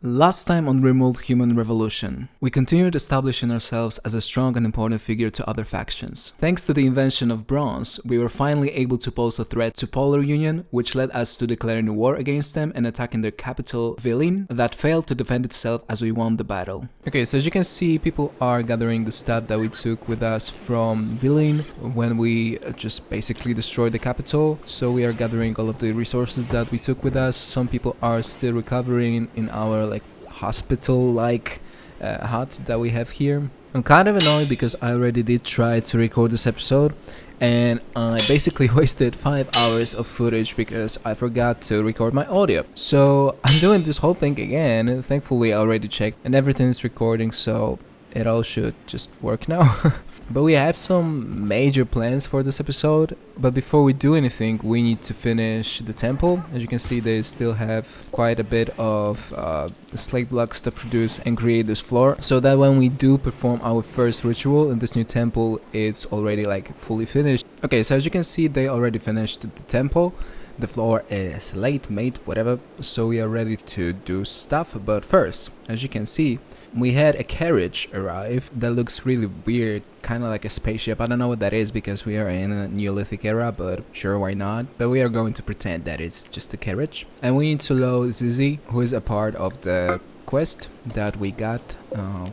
Last time on RimWorld Human Revolution, we continued establishing ourselves as a strong and important figure to other factions. Thanks to the invention of bronze, we were finally able to pose a threat to Polar Union, which led us to declaring war against them and attacking their capital, Vilin, that failed to defend itself as we won the battle. Okay, so as you can see, people are gathering the stuff that we took with us from Vilin when we just basically destroyed the capital. So we are gathering all of the resources that we took with us. Some people are still recovering in our hospital-like hut that we have here. I'm kind of annoyed because I already did try to record this episode and I basically wasted 5 hours of footage because I forgot to record my audio. So I'm doing this whole thing again, and thankfully I already checked and everything is recording, so it all should just work now. But we have some major plans for this episode, but before we do anything we need to finish the temple. As you can see, they still have quite a bit of the slate blocks to produce and create this floor, so that when we do perform our first ritual in this new temple, it's already fully finished. Okay, so as you can see, they already finished the temple. The floor is slate made, whatever, so we are ready to do stuff. But first, as you can see, we had a carriage arrive that looks really weird, kind of like a spaceship. I don't know what that is because we are in a Neolithic era, but sure, why not? But we are going to pretend that it's just a carriage. And we need to load Zizi, who is a part of the quest that we got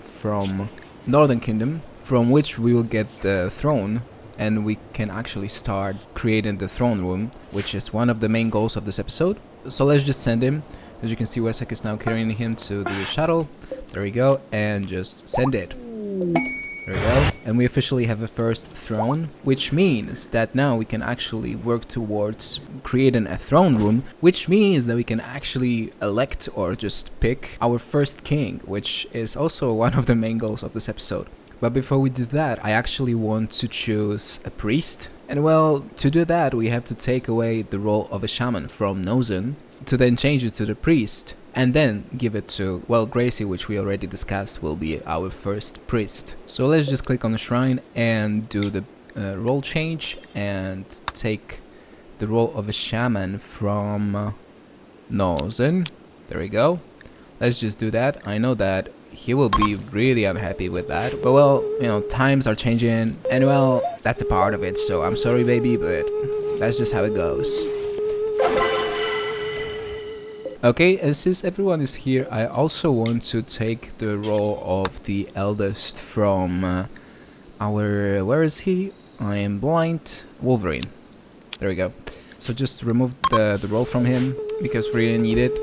from Northern Kingdom, from which we will get the throne, and we can actually start creating the throne room, which is one of the main goals of this episode. So let's just send him. As you can see, Wesek is now carrying him to the shuttle. There we go, and just send it. There we go, and we officially have a first throne, which means that now we can actually work towards creating a throne room, which means that we can actually elect or just pick our first king, which is also one of the main goals of this episode. But before we do that, I actually want to choose a priest. And well, to do that, we have to take away the role of a shaman from Nozen, to then change it to the priest, and then give it to, well, Gracie, which we already discussed will be our first priest. So let's just click on the shrine and do the role change and take the role of a shaman from Nozen. There we go. Let's just do that. I know that he will be really unhappy with that, but well, you know, times are changing, and well, that's a part of it, so I'm sorry baby, but that's just how it goes. Okay, as soon as everyone is here, I also want to take the role of the eldest from our, where is he? I am blind, Wolverine. There we go. So just remove the role from him, because we really need it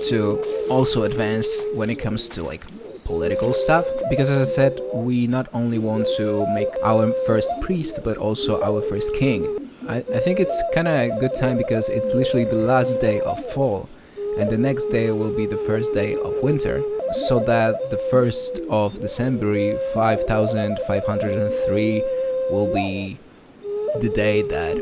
to also advance when it comes to political stuff, because as I said, we not only want to make our first priest but also our first king. I think it's kind of a good time because it's literally the last day of fall and the next day will be the first day of winter, so that the 1st of December 5503 will be the day that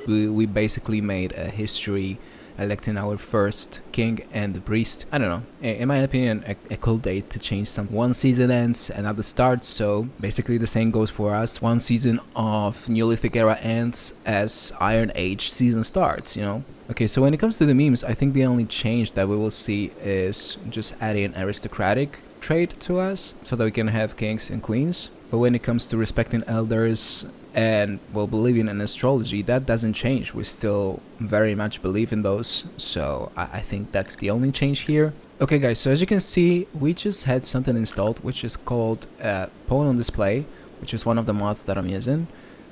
we basically made a history electing our first king and the priest. I don't know, in my opinion, a cool date to change some. One season ends, another starts, so basically the same goes for us. One season of Neolithic era ends as Iron Age season starts, you know. Okay, so when it comes to the memes, I think the only change that we will see is just adding an aristocratic trait to us so that we can have kings and queens. But when it comes to respecting elders and, well, believing in astrology, that doesn't change. We still very much believe in those, so I think that's the only change here. Okay guys, so as you can see, we just had something installed which is called Pawn on Display, which is one of the mods that I'm using,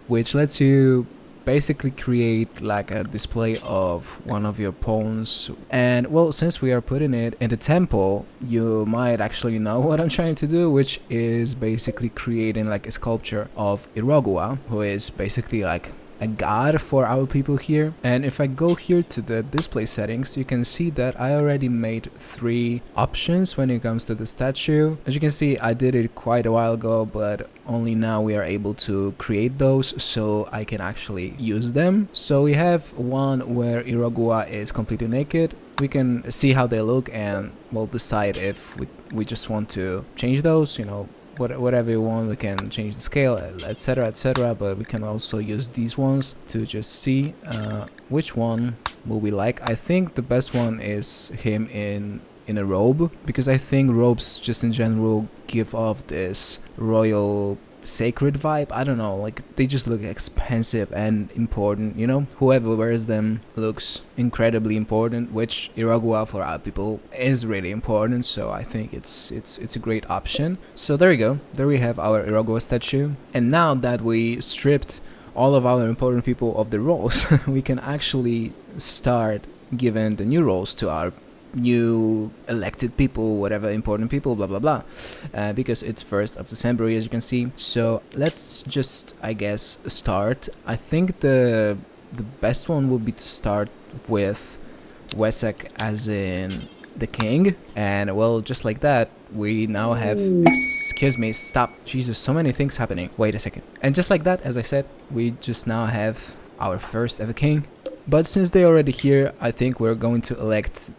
which lets you basically create a display of one of your pawns. And well, since we are putting it in the temple, you might actually know what I'm trying to do, which is basically creating a sculpture of Irogua, who is basically a god for our people here. And if I go here to the display settings, you can see that I already made 3 options when it comes to the statue. As you can see, I did it quite a while ago, but only now we are able to create those, so I can actually use them. So we have one where Irogua is completely naked. We can see how they look and we'll decide if we just want to change those, you know, whatever you want. We can change the scale, etc, etc, but we can also use these ones to just see which one will we like? I think the best one is him in a robe, because I think robes just in general give off this royal sacred vibe. I don't know, like they just look expensive and important, you know. Whoever wears them looks incredibly important, which Iragua for our people is really important, so I think it's a great option. So there you go, there we have our Iragua statue. And now that we stripped all of our important people of the roles, we can actually start giving the new roles to our new elected people, whatever, important people, blah blah blah, because it's 1st of December, as you can see. So let's just, I guess, start. I think the best one would be to start with Wesek as in the king, and well, just like that, we now have, excuse me, stop, Jesus, so many things happening, wait a second. And just like that, as I said, we just now have our first ever king. But since they're already here, I think we're going to elect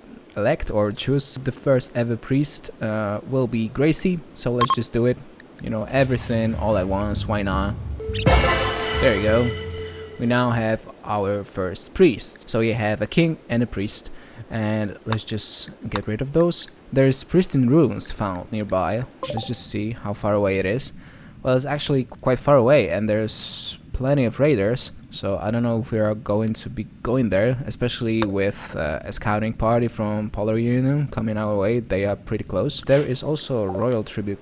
or choose the first ever priest. Will be Gracie, so let's just do it, you know, everything all at once, why not? There you go, we now have our first priest. So you have a king and a priest, and let's just get rid of those. There's priest in ruins found nearby. Let's just see how far away it is. Well, it's actually quite far away, and there's plenty of raiders, so I don't know if we are going to be going there, especially with a scouting party from Polar Union coming our way. They are pretty close. There is also a royal tribute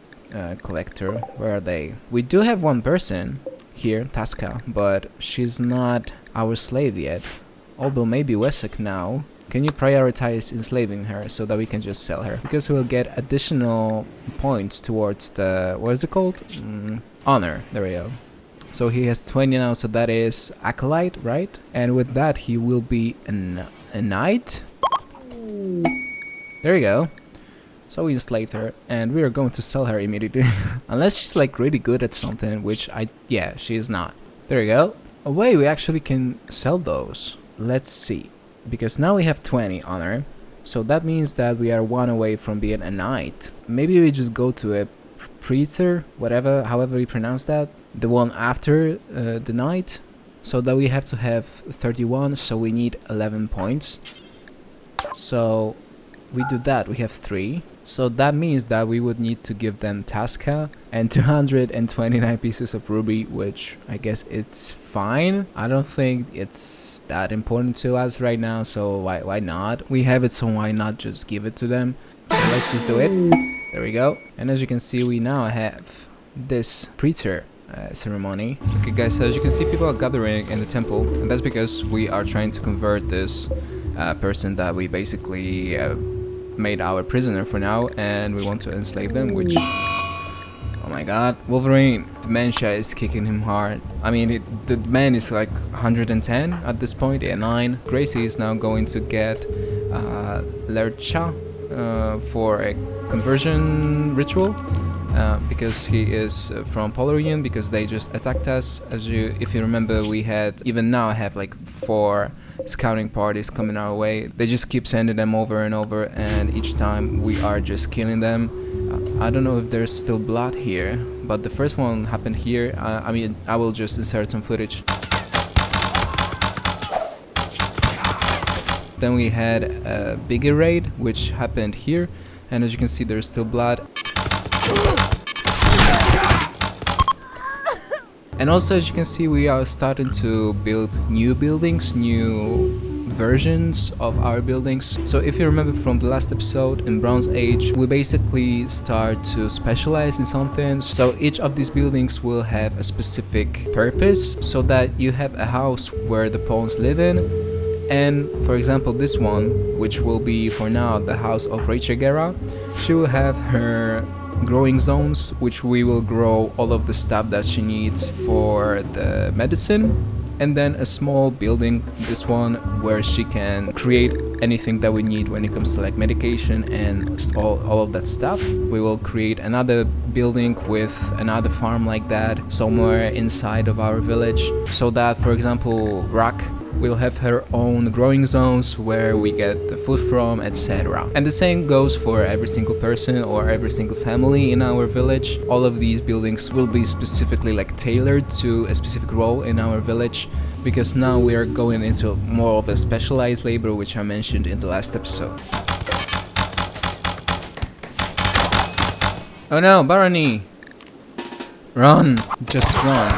collector. Where are they? We do have one person here, Tasca, but she's not our slave yet, although maybe Wesek now. Can you prioritize enslaving her so that we can just sell her? Because we'll get additional points towards the, what is it called? Honor, there we go. So he has 20 now, so that is Acolyte, right? And with that, he will be a knight. There you go. So we enslaved her, and we are going to sell her immediately. Unless she's like really good at something, which yeah, she is not. There you go. Oh wait, we actually can sell those. Let's see. Because now we have 20 honor, so that means that we are one away from being a knight. Maybe we just go to a preacher, whatever, however we pronounce that. The one after the knight, so that we have to have 31, so we need 11 points. So we do that, we have 3, so that means that we would need to give them Tasca and 229 pieces of ruby, which I guess it's fine. I don't think it's that important to us right now, so why not? We have it, so why not just give it to them? So let's just do it. There we go. And as you can see, we now have this preacher ceremony. Okay guys, so as you can see, people are gathering in the temple, and that's because we are trying to convert this person that we basically made our prisoner for now, and we want to enslave them, which, oh my god, Wolverine, dementia is kicking him hard. I mean, the man is like 110 at this point, yeah, 9. Gracie is now going to get Lercha for a conversion ritual. Because he is from Polar Union, because they just attacked us. If you remember, we had, even now I have like 4 scouting parties coming our way. They just keep sending them over and over, and each time we are just killing them. I don't know if there's still blood here, but the first one happened here. I mean, I will just insert some footage. Then we had a bigger raid, which happened here, and as you can see, there's still blood. And also, as you can see, we are starting to build new buildings, new versions of our buildings. So if you remember from the last episode, in Bronze Age, we basically start to specialize in something. So each of these buildings will have a specific purpose, so that you have a house where the pawns live in. And for example, this one, which will be for now the house of Rachel Guerra, she will have her growing zones, which we will grow all of the stuff that she needs for the medicine, and then a small building, this one, where she can create anything that we need when it comes to like medication and all of that stuff. We will create another building with another farm like that somewhere inside of our village, so that, for example, Rock will have her own growing zones where we get the food from, etc. And the same goes for every single person or every single family in our village. All of these buildings will be specifically like tailored to a specific role in our village, because now we are going into more of a specialized labor, which I mentioned in the last episode. Oh no, Barony! Run! Just run.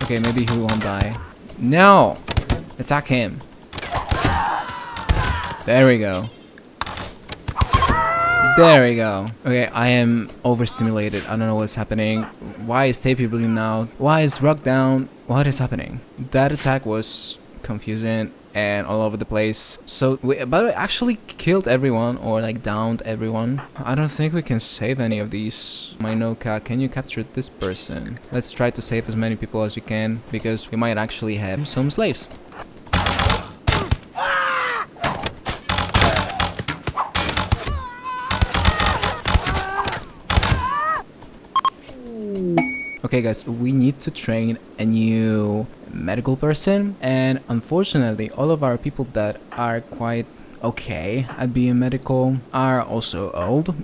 Okay, maybe he won't die. No! Attack him. There we go. There we go. Okay, I am overstimulated. I don't know what's happening. Why is Tapey bleeding now? Why is Rock down? What is happening? That attack was confusing and all over the place. So, but we actually killed everyone, or like downed everyone. I don't think we can save any of these. Minoka, can you capture this person? Let's try to save as many people as we can, because we might actually have some slaves. Okay guys, we need to train a new medical person, and unfortunately all of our people that are quite okay at being medical are also old.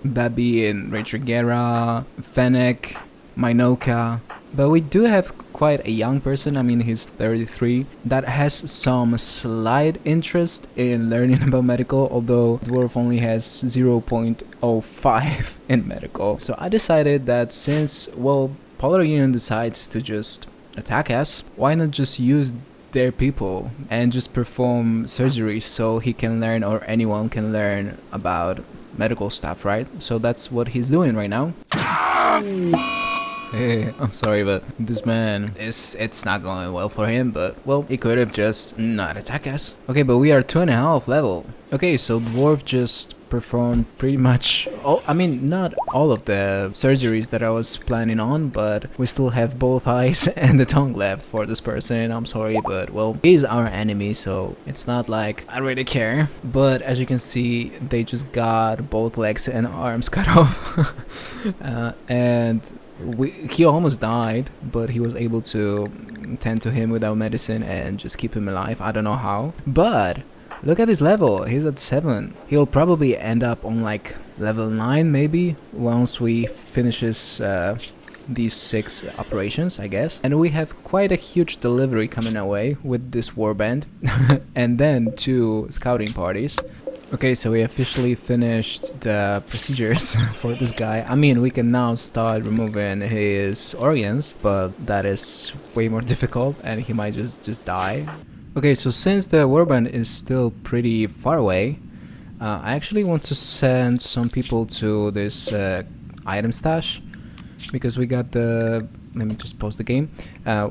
That being Rachel Guerra, Fennec, Minoka. But we do have quite a young person, I mean he's 33, that has some slight interest in learning about medical, although Dwarf only has 0.05 in medical. So I decided that since, well, Polar Union decides to just attack us, why not just use their people and just perform surgery so he can learn, or anyone can learn about medical stuff, right? So that's what he's doing right now. Hey, I'm sorry, but this man it's not going well for him, but well, he could have just not attacked us. Okay, but we are 2.5 level. Okay, so Dwarf just performed pretty much all, I mean, not all of the surgeries that I was planning on, but we still have both eyes and the tongue left for this person. I'm sorry, but well, he's our enemy, so it's not like I really care. But as you can see, they just got both legs and arms cut off. And he almost died, but he was able to tend to him without medicine and just keep him alive. I don't know how, but look at his level. He's at 7. He'll probably end up on like level 9 maybe once we finishes these 6 operations, I guess. And we have quite a huge delivery coming our way with this warband and then 2 scouting parties. Okay, so we officially finished the procedures for this guy. I mean, we can now start removing his organs, but that is way more difficult and he might just die. Okay, so since the warband is still pretty far away, I actually want to send some people to this item stash, because we got the... Let me just pause the game.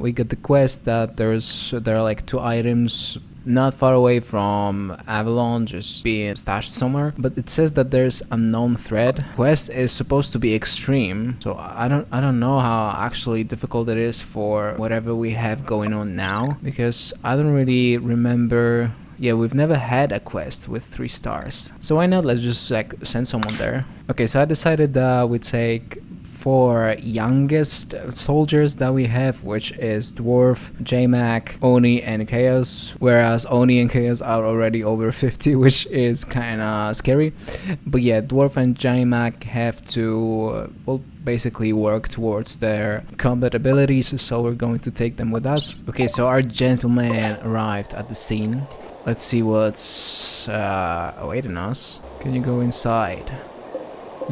We got the quest that there are like 2 items not far away from Avalon, just being stashed somewhere, but it says that there's a known threat. Quest is supposed to be extreme, so I don't know how actually difficult it is for whatever we have going on now, because I don't really remember. Yeah, we've never had a quest with 3 stars, so why not, let's just like send someone there. Okay, so I decided that we take 4 youngest soldiers that we have, which is Dwarf, J-Mac, Oni, and Chaos, whereas Oni and Chaos are already over 50, which is kinda scary. But yeah, Dwarf and J-Mac have to, well, basically work towards their combat abilities, so we're going to take them with us. Okay, so our gentleman arrived at the scene. Let's see what's awaiting us. Can you go inside?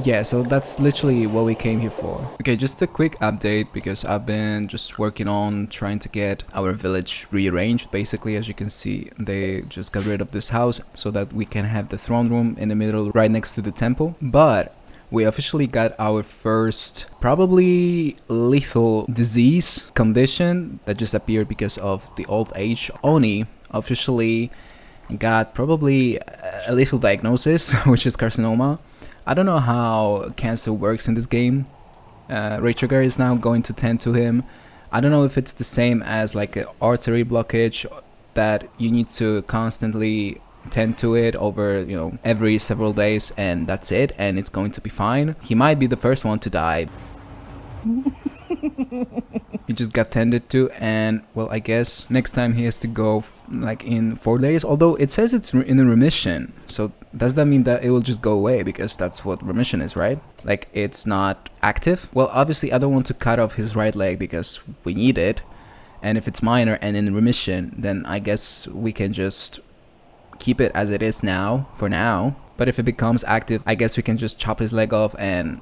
Yeah, so that's literally what we came here for. Okay, just a quick update, because I've been just working on trying to get our village rearranged. Basically, as you can see, they just got rid of this house so that we can have the throne room in the middle right next to the temple. But we officially got our first probably lethal disease condition that just appeared because of the old age. Oni officially got probably a lethal diagnosis, which is carcinoma. I don't know how cancer works in this game. Rachel is now going to tend to him. I don't know if it's the same as like an artery blockage that you need to constantly tend to it over, you know, every several days, and that's it, and it's going to be fine. He might be the first one to die. He just got tended to, and well, I guess next time he has to go like in 4 days, although it says it's in a remission. So does that mean that it will just go away? Because that's what remission is, right? Like it's not active. Well, obviously I don't want to cut off his right leg because we need it, and if it's minor and in remission, then I guess we can just keep it as it is now for now. But if it becomes active, I guess we can just chop his leg off and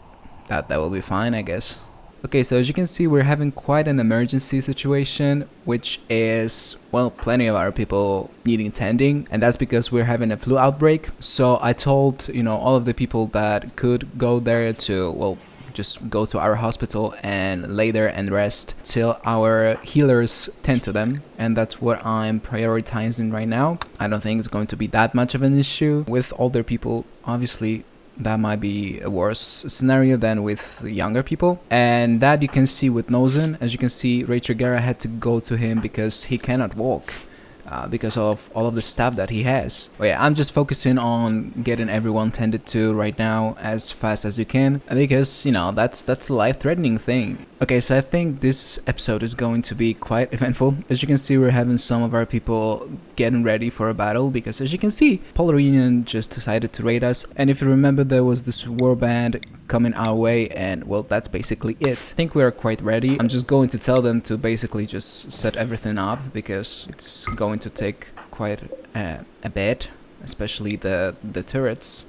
that will be fine, I guess. Okay, so as you can see, we're having quite an emergency situation, which is, well, plenty of our people needing tending, and that's because we're having a flu outbreak. So I told, all of the people that could go there to, well, just go to our hospital and lay there and rest till our healers tend to them, and that's what I'm prioritizing right now. I don't think it's going to be that much of an issue with older people. Obviously that might be a worse scenario than with younger people, and that you can see with Nozen. As you can see, Rachel Guerra had to go to him because he cannot walk. Because of all of the stuff that he has. But yeah, I'm just focusing on getting everyone tended to right now as fast as you can, because that's a life-threatening thing. Okay, so I think this episode is going to be quite eventful. As you can see, we're having some of our people getting ready for a battle, because as you can see, Polar Union just decided to raid us, and if you remember, there was this warband coming our way, and well, that's basically it. I think we are quite ready. I'm just going to tell them to basically just set everything up, because it's going to take quite a bit, especially the turrets.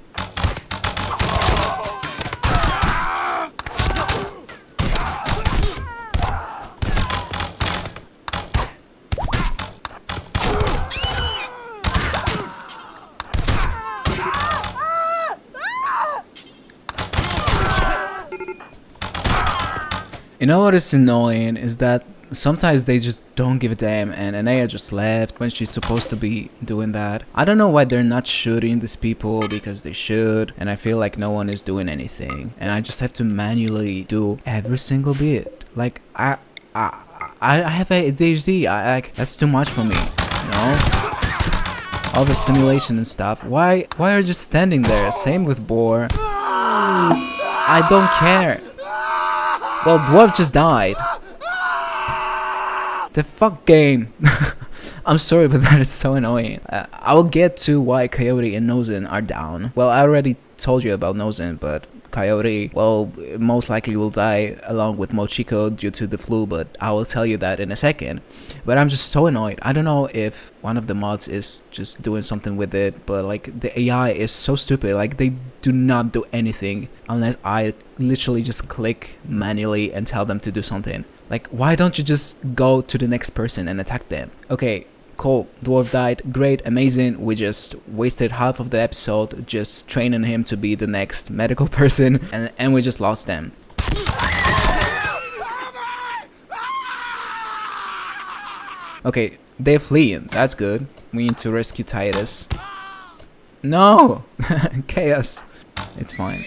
You know what is annoying is that sometimes they just don't give a damn, and Anaya just left when she's supposed to be doing that. I don't know why they're not shooting these people, because they should, and I feel like no one is doing anything, and I just have to manually do every single bit. Like I have ADHD. That's too much for me, all the stimulation and stuff. Why are you just standing there? Same with Boar. I don't care. Well, Dwarf just died. The fuck game. I'm sorry, but that is so annoying. I will get to why Coyote and Nozen are down. Well, I already told you about Nozen, but Coyote, well, most likely will die along with Mochiko due to the flu, but I will tell you that in a second. But I'm just so annoyed. I don't know if one of the mods is just doing something with it, but like the AI is so stupid. Like they do not do anything unless I literally just click manually and tell them to do something. Like, why don't you just go to the next person and attack them? Okay, cool. Dwarf died. Great, amazing. We just wasted half of the episode just training him to be the next medical person, and we just lost them. Okay, they're fleeing. That's good. We need to rescue Titus. No! Chaos. It's fine.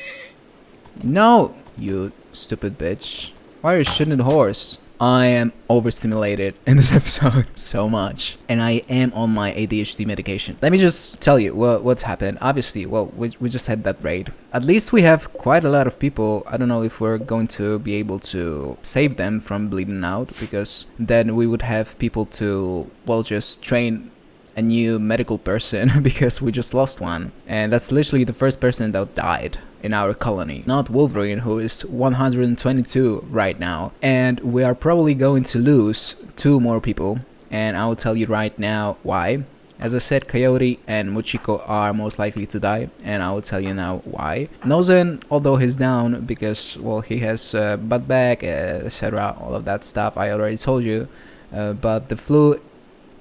No! You stupid bitch. Why are you shooting the horse? I am overstimulated in this episode so much, and I am on my ADHD medication. Let me just tell you what's happened. Obviously, well, we just had that raid. At least we have quite a lot of people. I don't know if we're going to be able to save them from bleeding out, because then we would have people to, well, just train a new medical person because we just lost one, and that's literally the first person that died in our colony, not Wolverine, who is 122 right now, and we are probably going to lose 2 more people, and I will tell you right now why. As I said, Coyote and Mochiko are most likely to die, and I will tell you now why. Nozen, although he's down because, well, he has butt back, etc., all of that stuff I already told you, but the flu,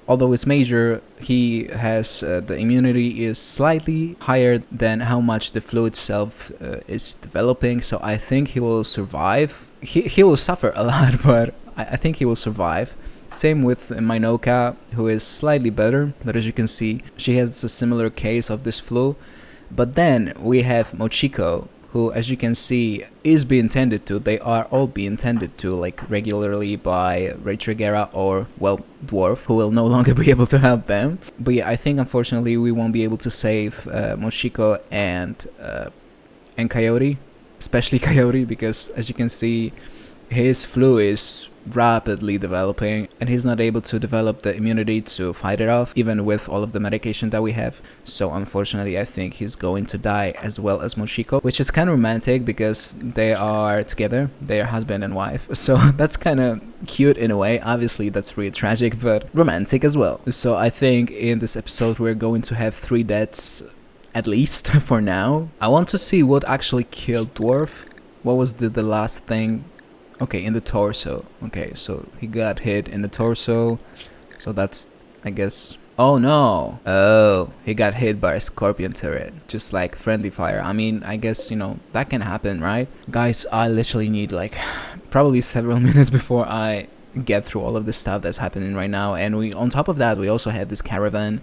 although it's major, he has the immunity is slightly higher than how much the flu itself is developing, so I think he will survive. He will suffer a lot, but I think he will survive. Same with Minoka, who is slightly better, but as you can see, she has a similar case of this flu. But then we have Mochiko, who, as you can see, is being tended to. They are all being tended to, like, regularly by Rachel Guerra or, well, Dwarf, who will no longer be able to help them. But yeah, I think unfortunately we won't be able to save Mochiko and Coyote, especially Coyote, because as you can see, his flu is rapidly developing and he's not able to develop the immunity to fight it off even with all of the medication that we have. So unfortunately I think he's going to die, as well as Mochiko, which is kind of romantic because they are together, they're husband and wife, so that's kind of cute in a way. Obviously that's really tragic but romantic as well. So I think in this episode we're going to have 3 deaths at least for now. I want to see what actually killed Dwarf. What was the last thing? Okay, in the torso. Okay, so he got hit in the torso. So that's, I guess... Oh no! Oh, he got hit by a scorpion turret. Just like friendly fire. I mean, I guess, you know, that can happen, right? Guys, I literally need like probably several minutes before I get through all of this stuff that's happening right now. And we, on top of that, we also have this caravan.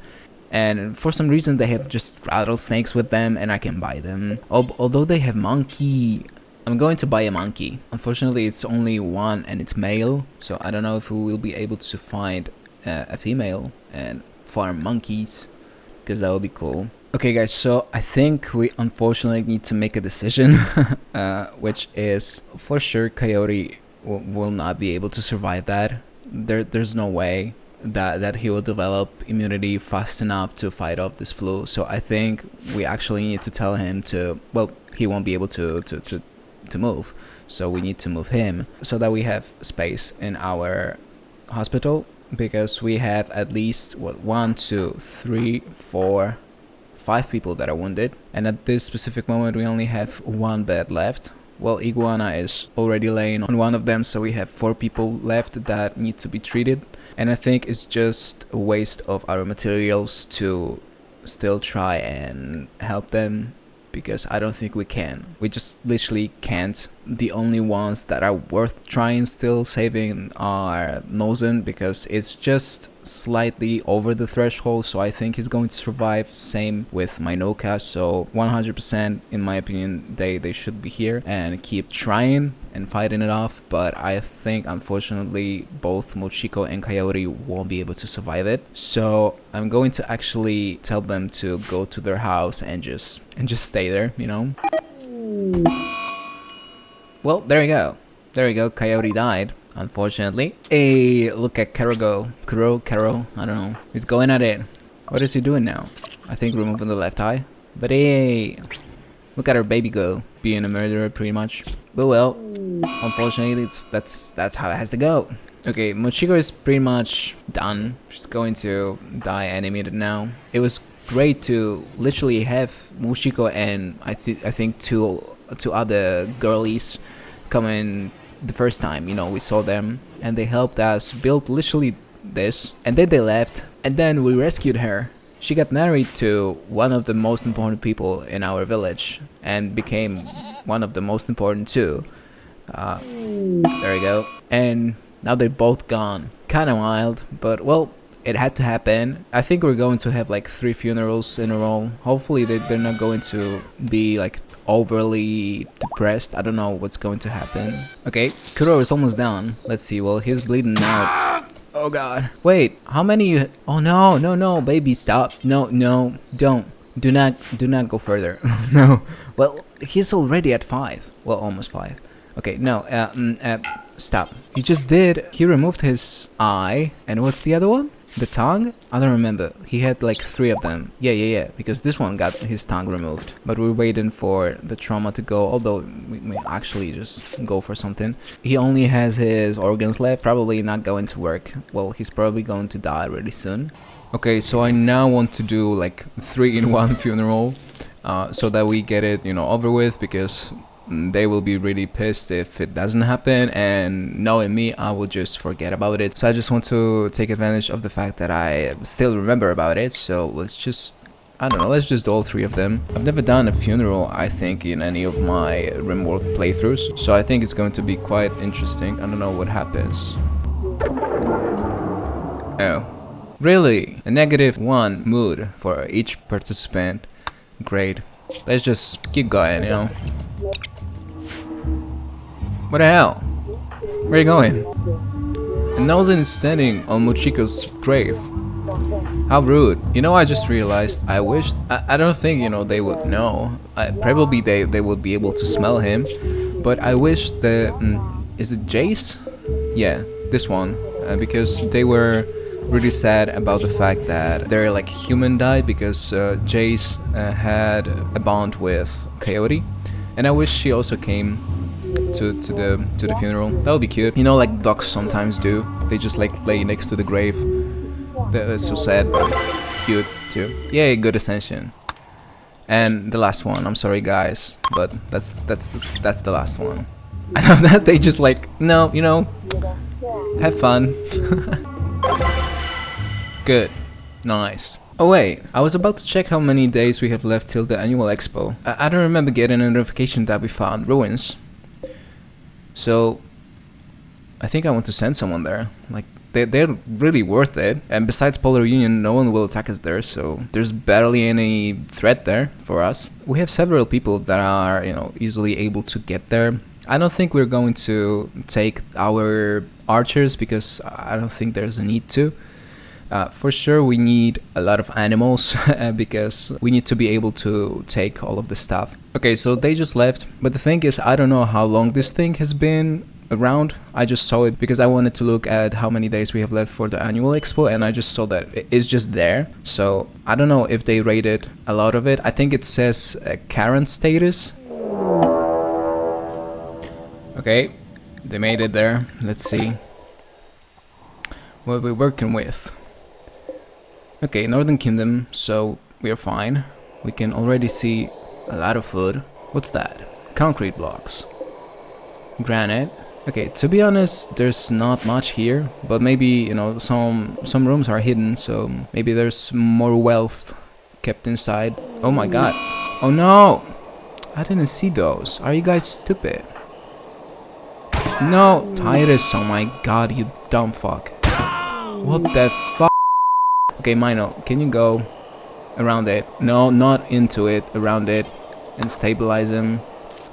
And for some reason they have just rattlesnakes with them and I can buy them. Although they have monkey... I'm going to buy a monkey. Unfortunately, it's only one and it's male, so I don't know if we will be able to find a female and farm monkeys, because that would be cool. Okay guys, so I think we unfortunately need to make a decision, which is for sure Coyote will not be able to survive that. There's no way that he will develop immunity fast enough to fight off this flu. So I think we actually need to tell him to, well, he won't be able to move, so we need to move him so that we have space in our hospital, because we have at least what, 1, 2, 3, 4, 5 people that are wounded, and at this specific moment we only have 1 bed left. Well, Iguana is already laying on one of them, so we have 4 people left that need to be treated, and I think it's just a waste of our materials to still try and help them, because I don't think we can. We just literally can't. The only ones that are worth trying still saving are Nozen, because it's just slightly over the threshold, so I think he's going to survive. Same with Minoka, so 100% in my opinion they should be here and keep trying and fighting it off. But I think unfortunately both Mochiko and Coyote won't be able to survive it, so I'm going to actually tell them to go to their house and just stay there, you know. Well, there you go, Coyote died, unfortunately. Hey, look at Karo go. Karo, I don't know. He's going at it. What is he doing now? I think removing the left eye. But hey, look at her baby go. Being a murderer, pretty much. But well, unfortunately, that's how it has to go. Okay, Mochiko is pretty much done. She's going to die animated now. It was great to literally have Mochiko and I think two other girlies come in the first time, you know, we saw them and they helped us build literally this, and then they left and then we rescued her. She got married to one of the most important people in our village and became one of the most important too. There we go. And now they're both gone. Kinda wild, but well, it had to happen. I think we're going to have like 3 funerals in a row. Hopefully they're not going to be like overly depressed. I don't know what's going to happen. Okay, Kuro is almost down. Let's see. Well, he's bleeding out. Oh god. Wait, how many? Oh no, baby, stop. No, don't. Do not go further. No. Well, he's already at 5. Well, almost 5. Okay, no. Stop. He just did. He removed his eye, and what's the other one? The tongue? I don't remember. He had like 3 of them. Yeah. Because this one got his tongue removed. But we're waiting for the trauma to go. Although we actually just go for something. He only has his organs left. Probably not going to work. Well, he's probably going to die really soon. Okay, so I now want to do like 3-in-1 funeral. So that we get it, you know, over with. Because they will be really pissed if it doesn't happen, and knowing me, I will just forget about it. So I just want to take advantage of the fact that I still remember about it. So let's just, I don't know, let's just do all 3 of them. I've never done a funeral, I think, in any of my RimWorld playthroughs, so I think it's going to be quite interesting. I don't know what happens. Oh, really? A -1 mood for each participant. Great. Let's just keep going, you know. What the hell? Where are you going? And Nozen is standing on Mochiko's grave. How rude. You know, I just realized I wished... I don't think, you know, they would know. Probably they would be able to smell him. But I wish that is it Jace? Yeah, this one, because they were really sad about the fact that their like human died because Jace had a bond with Coyote, and I wish she also came to the funeral. That would be cute. You know, like dogs sometimes do. They just like lay next to the grave. That's so sad, but cute too. Yay, good ascension. And the last one. I'm sorry, guys, but that's the last one. I know that they just like, no, you know, have fun. Good. Nice. Oh wait, I was about to check how many days we have left till the annual expo. I don't remember getting a notification that we found ruins. So, I think I want to send someone there. Like, they're really worth it. And besides Polar Union, no one will attack us there, so there's barely any threat there for us. We have several people that are, you know, easily able to get there. I don't think we're going to take our archers because I don't think there's a need to. For sure we need a lot of animals because we need to be able to take all of the stuff. Okay, so they just left, but the thing is, I don't know how long this thing has been around. I just saw it because I wanted to look at how many days we have left for the annual expo, and I just saw that it's just there. So I don't know if they rated a lot of it. I think it says current status. Okay, they made it there. Let's see what we're working with. Okay, Northern Kingdom, so we are fine. We can already see a lot of food. What's that? Concrete blocks. Granite. Okay, to be honest, there's not much here, but maybe, you know, some rooms are hidden, so maybe there's more wealth kept inside. Oh my god. Oh no! I didn't see those. Are you guys stupid? No! Titus, oh my god, you dumb fuck. What the fuck? Okay, Mino, can you go around it? No, not into it, around it, and stabilize him.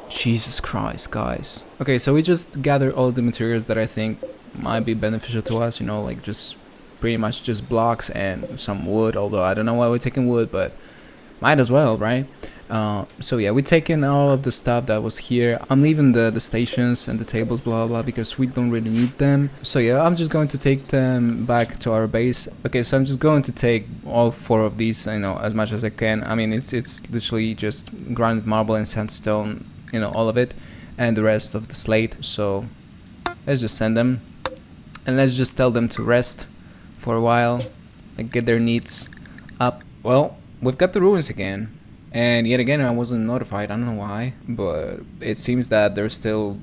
Jesus Christ, guys. Okay, so we just gathered all the materials that I think might be beneficial to us, you know, like just pretty much just blocks and some wood, although I don't know why we're taking wood, but might as well, right? So yeah, we're taking all of the stuff that was here. I'm leaving the stations and the tables, blah blah, because we don't really need them. So yeah, I'm just going to take them back to our base. Okay, so I'm just going to take all 4 of these, you know, as much as I can. I mean, it's literally just granite, marble, and sandstone, you know, all of it, and the rest of the slate. So let's just send them, and let's just tell them to rest for a while, like get their needs up. Well, we've got the ruins again. And yet again, I wasn't notified. I don't know why, but it seems that there's still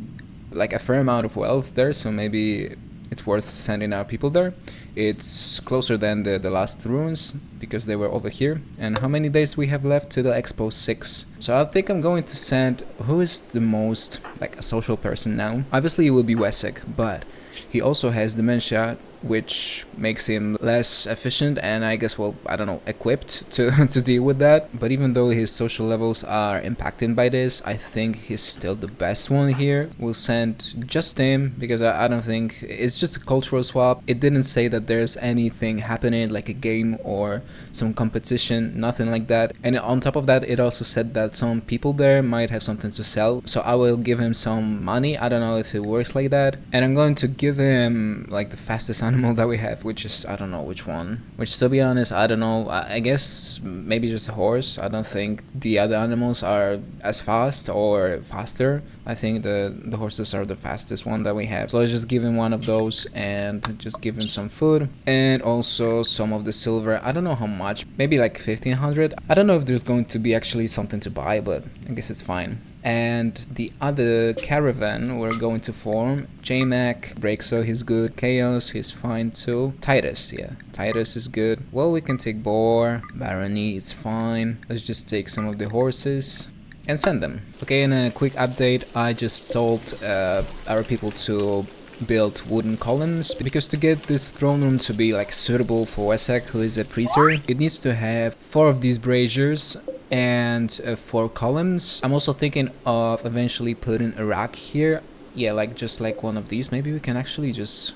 like a fair amount of wealth there, so maybe it's worth sending our people there. It's closer than the last ruins because they were over here. And how many days we have left to the Expo? 6. So I think I'm going to send, who is the most like a social person now? Obviously it will be Wesek, but he also has dementia, which makes him less efficient and I guess, well, I don't know, equipped to deal with that. But even though his social levels are impacted by this, I think he's still the best one here. We'll send just him because I don't think, it's just a cultural swap. It didn't say that there's anything happening like a game or some competition, nothing like that. And on top of that, it also said that some people there might have something to sell, so I will give him some money. I don't know if it works like that. And I'm going to give him like the fastest animal that we have, which is, I don't know which one, which to be honest, I don't know. I guess maybe just a horse. I don't think the other animals are as fast or faster. I think the horses are the fastest one that we have. So let's just give him one of those and just give him some food and also some of the silver. I don't know how much, maybe like 1500. I don't know if there's going to be actually something to buy, but I guess it's fine. And the other caravan we're going to form, J-Mac, Breakso, he's good, Chaos, he's fine too, Titus, yeah, Titus is good. Well, we can take Boar, Barony, it's fine. Let's just take some of the horses and send them. Okay, and a quick update, I just told our people to build wooden columns because to get this throne room to be like suitable for Wesek, who is a preacher, it needs to have 4 of these braziers and 4 columns. I'm also thinking of eventually putting a rack here. Yeah, like just like one of these. Maybe we can actually just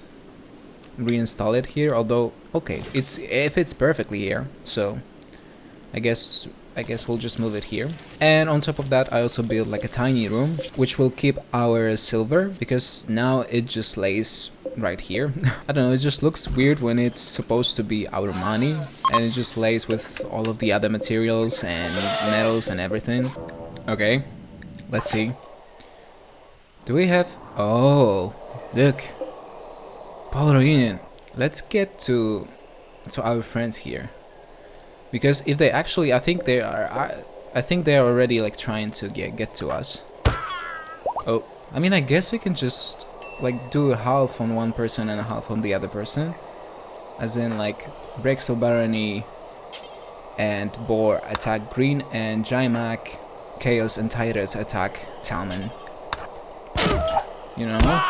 reinstall it here, although okay, it fits perfectly here, so I guess I guess we'll just move it here. And on top of that, I also built like a tiny room, which will keep our silver, because now it just lays right here. I don't know, it just looks weird when it's supposed to be our money, and it just lays with all of the other materials and metals and everything. Okay, let's see. Do we have... Oh, look. Polar Union. Let's get to our friends here. Because if they actually... I think they are already like trying to get to us. Oh, I mean, I guess we can just like do a half on one person and a half on the other person. As in like Brexel Barony and Boar attack Green, and Jaimak, Chaos and Titus attack Salmon. You know?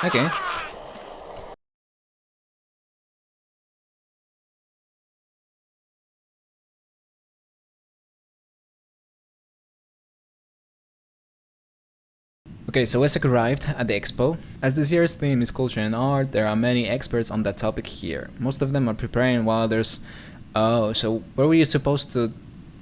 Okay. Okay, so Wesek arrived at the expo. As this year's theme is culture and art, there are many experts on that topic here. Most of them are preparing while others... Oh, so where were you supposed to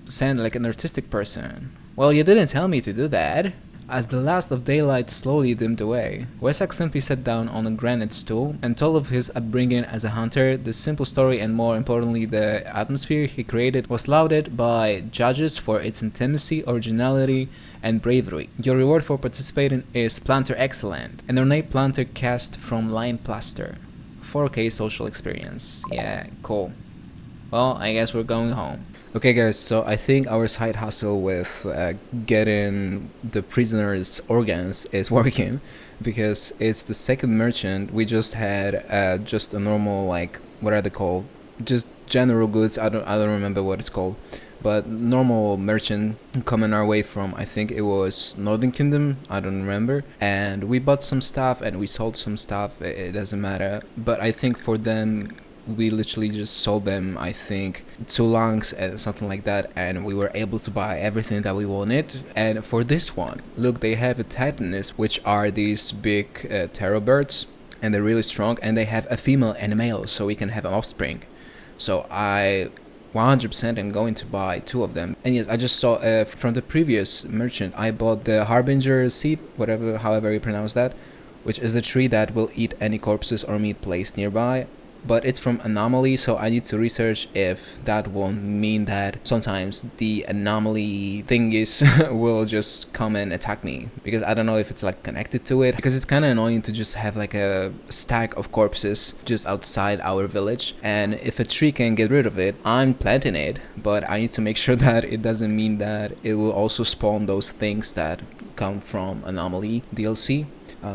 send like an artistic person? Well, you didn't tell me to do that. As the last of daylight slowly dimmed away, Wesak simply sat down on a granite stool and told of his upbringing as a hunter. The simple story, and more importantly the atmosphere he created, was lauded by judges for its intimacy, originality, and bravery. Your reward for participating is Planter Excellent, an ornate planter cast from lime plaster. 4K social experience. Yeah, cool. Well, I guess we're going home. Okay guys, so I think our side hustle with getting the prisoners' organs is working, because it's the second merchant. We just had just a normal, like, what are they called? Just general goods, I don't remember what it's called, but normal merchant coming our way from, I think it was Northern Kingdom, I don't remember, and we bought some stuff and we sold some stuff, it doesn't matter, but I think for them we literally just sold them, I think, 2 lungs and something like that, and we were able to buy everything that we wanted. And for this one, look, they have a titaness, which are these big tarot birds, and they're really strong, and they have a female and a male, so we can have an offspring. So I 100% am going to buy 2 of them. And yes, I just saw from the previous merchant, I bought the Harbinger seed, however you pronounce that, which is a tree that will eat any corpses or meat placed nearby. But it's from Anomaly, so I need to research if that won't mean that sometimes the anomaly thingies will just come and attack me, because I don't know if it's like connected to it, because it's kind of annoying to just have like a stack of corpses just outside our village, and if a tree can get rid of it, I'm planting it, but I need to make sure that it doesn't mean that it will also spawn those things that come from Anomaly DLC.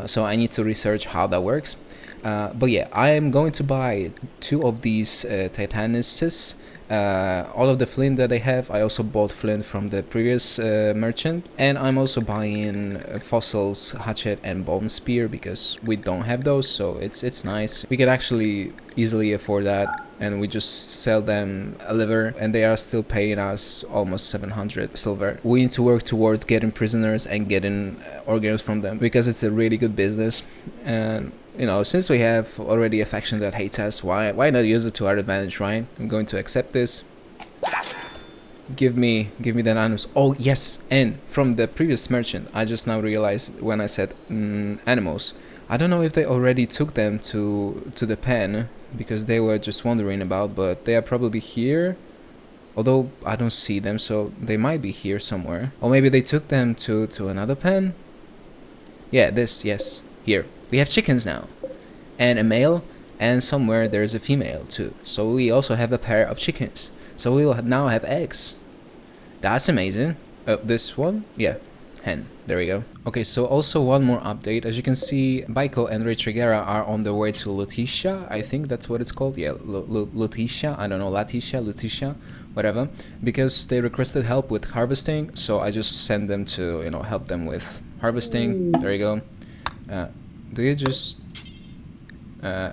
So I need to research how that works. But yeah, I am going to buy 2 of these Titanuses. All of the flint that I have, I also bought flint from the previous merchant. And I'm also buying fossils, hatchet and bone spear, because we don't have those, so it's nice. We can actually easily afford that, and we just sell them a liver, and they are still paying us almost 700 silver. We need to work towards getting prisoners and getting organs from them, because it's a really good business. And you know, since we have already a faction that hates us, why not use it to our advantage, right? I'm going to accept this. Give me the animals. Oh yes, and from the previous merchant, I just now realized when I said animals, I don't know if they already took them to the pen, because they were just wandering about, but they are probably here. Although I don't see them, so they might be here somewhere. Or maybe they took them to another pen. Yeah, yes, here. We have chickens now, and a male, and somewhere there's a female too. So we also have a pair of chickens. So we will now have eggs. That's amazing. This one? Yeah, hen. There we go. Okay, so also one more update. As you can see, Baiko and Retrigera are on their way to Lutetia. I think that's what it's called. Yeah, Lutetia. I don't know, Lutetia, whatever. Because they requested help with harvesting, so I just sent them to, you know, help them with harvesting. There you go. Do you just how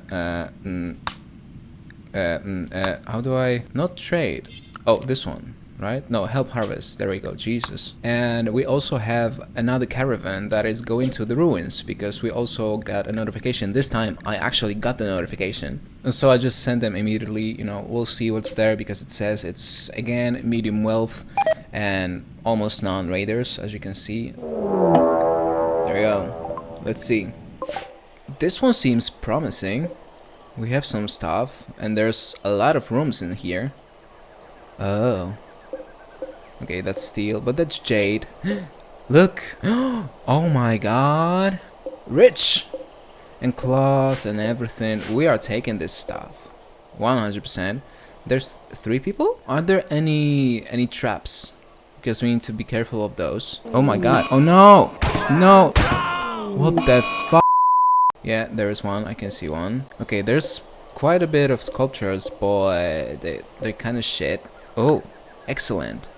do I not trade? Oh, this one. right? No, help harvest. There we go. Jesus. And we also have another caravan that is going to the ruins because we also got a notification. This time I actually got the notification. And so I just sent them immediately. You know, we'll see what's there because it says it's again medium wealth and almost non-raiders, as you can see. There we go. Let's see. This one seems promising. We have some stuff and there's a lot of rooms in here. Oh. Okay, that's steel, but that's jade. Look! Oh my god! Rich! And cloth and everything. We are taking this stuff. 100%. There's 3 people? Are there any traps? Because we need to be careful of those. Oh my god. Oh no! No! What the fuck? Yeah, there is one. I can see one. Okay, there's quite a bit of sculptures, but they're kind of shit. Oh, excellent.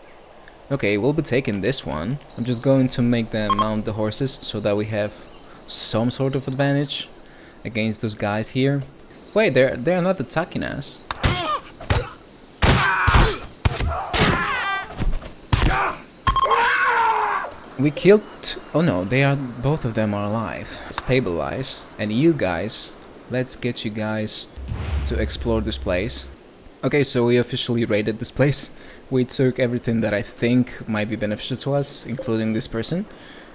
Okay, we'll be taking this one. I'm just going to make them mount the horses so that we have some sort of advantage against those guys here. Wait, they're not attacking us. We killed... Oh no, both of them are alive. Stabilize. And you guys, let's get you guys to explore this place. Okay, so we officially raided this place. We took everything that I think might be beneficial to us, including this person.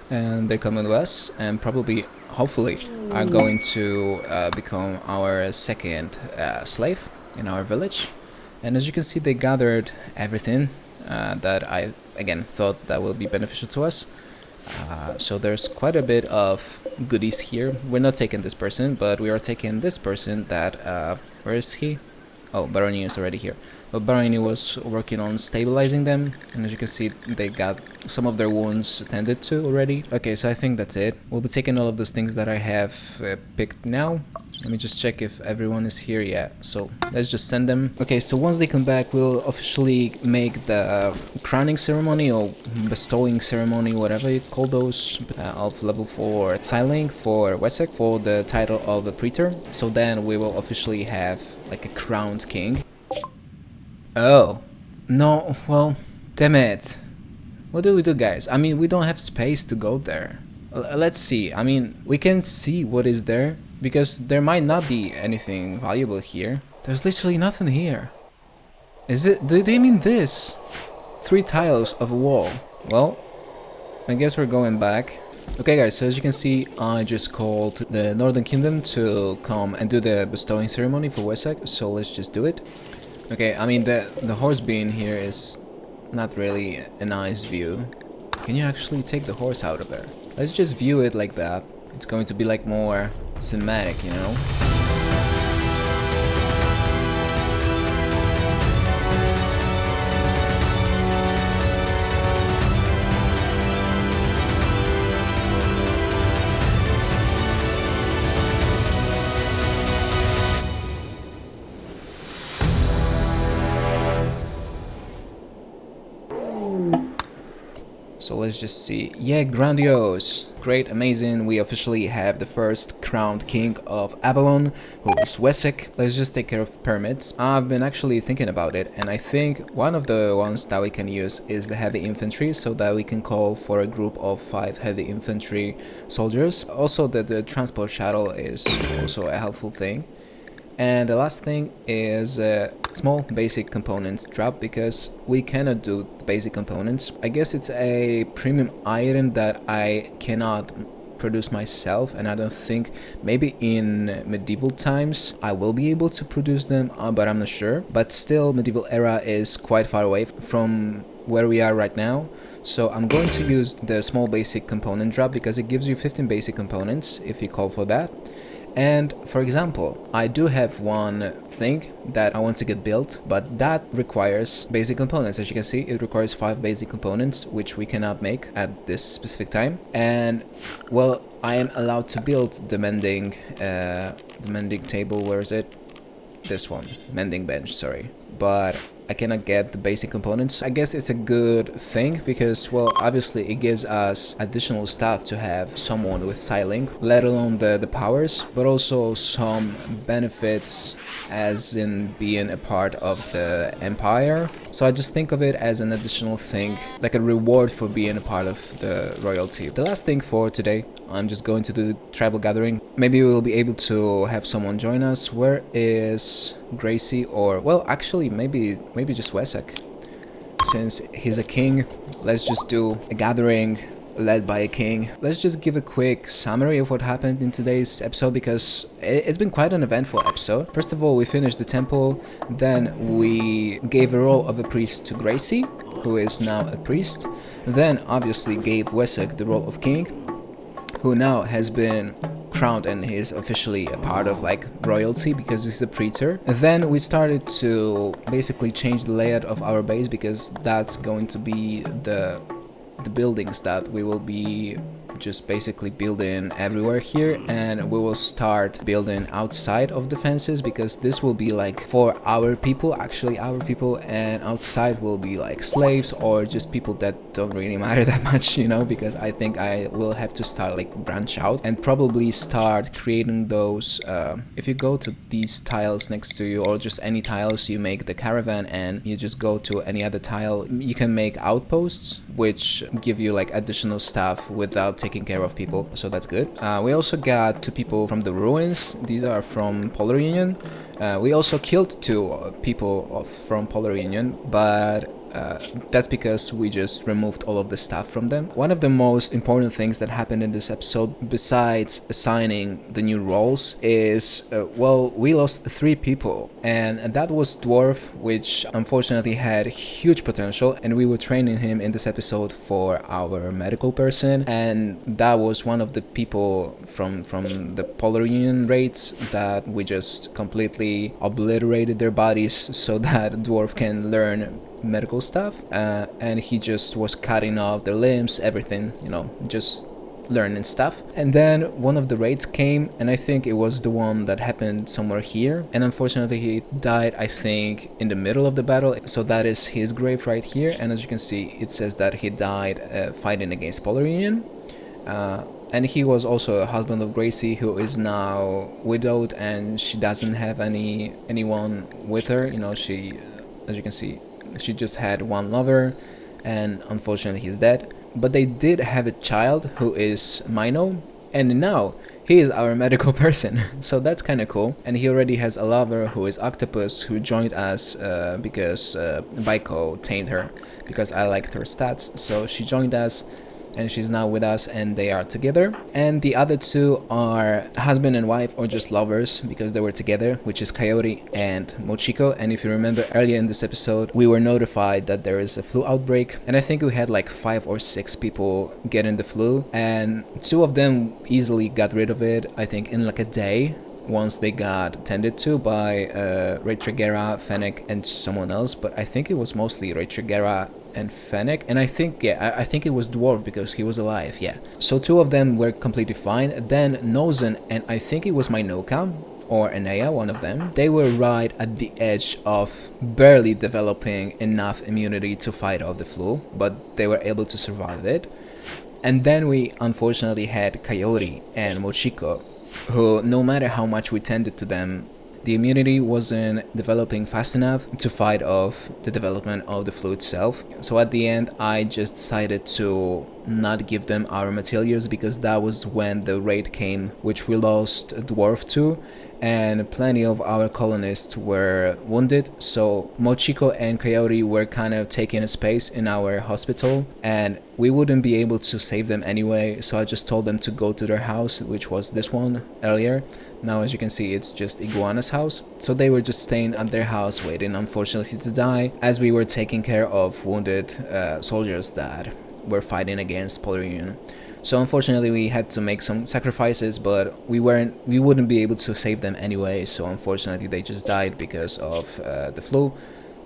And they're coming to us and probably, hopefully, are going to become our second slave in our village. And as you can see, they gathered everything that I, again, thought that will be beneficial to us. So there's quite a bit of goodies here. We're not taking this person, but we are taking this person that, where is he? Oh, Baroni is already here. But Baroni was working on stabilizing them, and as you can see, they got some of their wounds attended to already. Okay, so I think that's it. We'll be taking all of those things that I have picked now. Let me just check if everyone is here yet. So let's just send them. Okay, so once they come back, we'll officially make the crowning ceremony or bestowing ceremony, whatever you call those, of level 4 Silink for Wessex for the title of the Praetor. So then we will officially have like a crowned king. Oh, no, well, damn it. What do we do, guys? I mean, we don't have space to go there. Let's see. I mean, we can see what is there, because there might not be anything valuable here. There's literally nothing here. Is it? Do they mean this? 3 tiles of a wall. Well, I guess we're going back. Okay, guys, so as you can see, I just called the Northern Kingdom to come and do the bestowing ceremony for Wessex, so let's just do it. Okay, I mean, the horse being here is not really a nice view. Can you actually take the horse out of there? Let's just view it like that. It's going to be like more cinematic, you know? So let's just see. Yeah, grandiose. Great, amazing. We officially have the first crowned king of Avalon, who is Wessex. Let's just take care of pyramids. I've been actually thinking about it, and I think one of the ones that we can use is the heavy infantry, so that we can call for a group of 5 heavy infantry soldiers. Also, the transport shuttle is also a helpful thing. And the last thing is small basic components drop, because we cannot do basic components. I guess it's a premium item that I cannot produce myself, and I don't think, maybe in medieval times I will be able to produce them, but I'm not sure. But still, medieval era is quite far away from where we are right now. So I'm going to use the small basic component drop, because it gives you 15 basic components if you call for that. And for example, I do have one thing that I want to get built, but that requires basic components. As you can see, it requires 5 basic components, which we cannot make at this specific time. And well, I am allowed to build the mending table. Where is it? This one, mending bench, sorry. But I cannot get the basic components. I guess it's a good thing, because, well, obviously it gives us additional stuff to have someone with Silink, let alone the powers, but also some benefits as in being a part of the empire. So I just think of it as an additional thing, like a reward for being a part of the royalty. The last thing for today, I'm just going to do the tribal gathering. Maybe we'll be able to have someone join us. Where is Gracie? Or, well, actually, maybe just Wesek. Since he's a king, let's just do a gathering led by a king. Let's just give a quick summary of what happened in today's episode, because it's been quite an eventful episode. First of all, we finished the temple, then we gave a role of a priest to Gracie, who is now a priest, then obviously gave Wesek the role of king, who now has been crowned and he's officially a part of like royalty because he's a preacher. Then we started to basically change the layout of our base, because that's going to be the buildings that we will be just basically building everywhere here, and we will start building outside of the fences, because this will be like for our people, actually our people, and outside will be like slaves or just people that don't really matter that much, you know, because I think I will have to start like branch out and probably start creating those. If you go to these tiles next to you, or just any tiles, you make the caravan and you just go to any other tile, you can make outposts which give you like additional stuff without taking care of people, so that's good. We also got 2 people from the ruins. These are from Polar Union. We also killed 2 people from Polar Union, but that's because we just removed all of the stuff from them. One of the most important things that happened in this episode, besides assigning the new roles, is well, we lost 3 people, and that was Dwarf, which unfortunately had huge potential, and we were training him in this episode for our medical person, and that was one of the people from the Polar Union raids that we just completely obliterated their bodies so that Dwarf can learn medical stuff, and he just was cutting off their limbs, everything, you know, just learning stuff. And then one of the raids came, and I think it was the one that happened somewhere here, and unfortunately he died, I think, in the middle of the battle. So that is his grave right here, and as you can see, it says that he died fighting against Polar Union. And he was also a husband of Gracie, who is now widowed, and she doesn't have anyone with her, you know. She, as you can see, she just had one lover, and unfortunately he's dead. But they did have a child who is Mino, and now he is our medical person, so that's kind of cool. And he already has a lover who is Octopus, who joined us because Baiko tamed her, because I liked her stats, so she joined us, and she's now with us, and they are together. And the other 2 are husband and wife, or just lovers, because they were together, which is Coyote and Mochiko. And if you remember earlier in this episode, we were notified that there is a flu outbreak, and I think we had like 5 or 6 people getting the flu, and 2 of them easily got rid of it, I think in like a day, once they got tended to by Retrigera, Fennec, and someone else. But I think it was mostly Retrigera and Fennec, and I think, yeah, I think it was Dwarf because he was alive, yeah. So 2 of them were completely fine. Then Nozen and I think it was Minoka or Enea, one of them, they were right at the edge of barely developing enough immunity to fight off the flu, but they were able to survive it. And then we unfortunately had Coyote and Mochiko, who, no matter how much we tended to them, the immunity wasn't developing fast enough to fight off the development of the flu itself. So at the end, I just decided to not give them our materials, because that was when the raid came, which we lost Dwarf to, and plenty of our colonists were wounded. So Mochiko and Coyote were kind of taking a space in our hospital, and we wouldn't be able to save them anyway, so I just told them to go to their house, which was this one earlier. Now, as you can see, it's just Iguana's house. So they were just staying at their house, waiting, unfortunately, to die, as we were taking care of wounded soldiers that were fighting against Polar Union. So unfortunately, we had to make some sacrifices, but we wouldn't be able to save them anyway. So unfortunately, they just died because of the flu.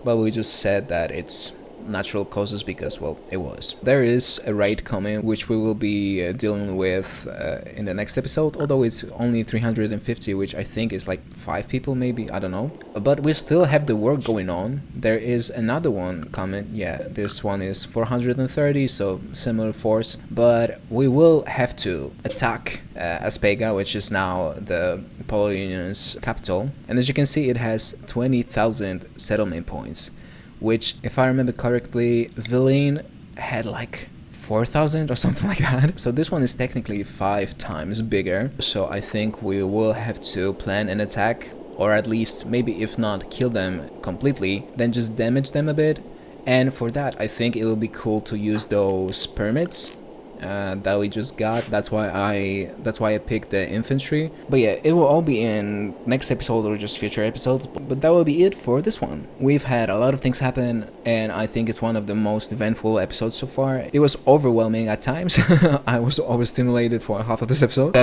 But we just said that it's natural causes because, well, it was. There is a raid coming, which we will be dealing with in the next episode, although it's only 350, which I think is like 5 people maybe, I don't know. But we still have the work going on. There is another one coming. Yeah, this one is 430, so similar force. But we will have to attack Aspega, which is now the Polar Union's capital. And as you can see, it has 20,000 settlement points, which, if I remember correctly, Villain had like 4,000 or something like that. So this one is technically 5 times bigger. So I think we will have to plan an attack, or at least maybe if not kill them completely, then just damage them a bit. And for that, I think it will be cool to use those permits that we just got. That's why I picked the infantry. But yeah, it will all be in next episode or just future episodes. But that will be it for this one. We've had a lot of things happen, and I think it's one of the most eventful episodes so far. It was overwhelming at times. I was overstimulated for half of this episode.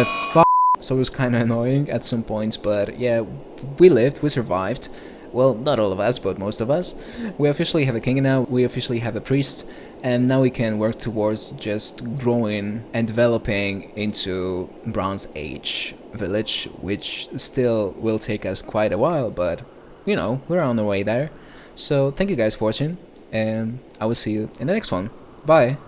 So it was kind of annoying at some points, but yeah, we lived, we survived. Well, not all of us, but most of us. We officially have a king now, we officially have a priest, and now we can work towards just growing and developing into Bronze Age village, which still will take us quite a while, but, you know, we're on our way there. So thank you guys for watching, and I will see you in the next one. Bye!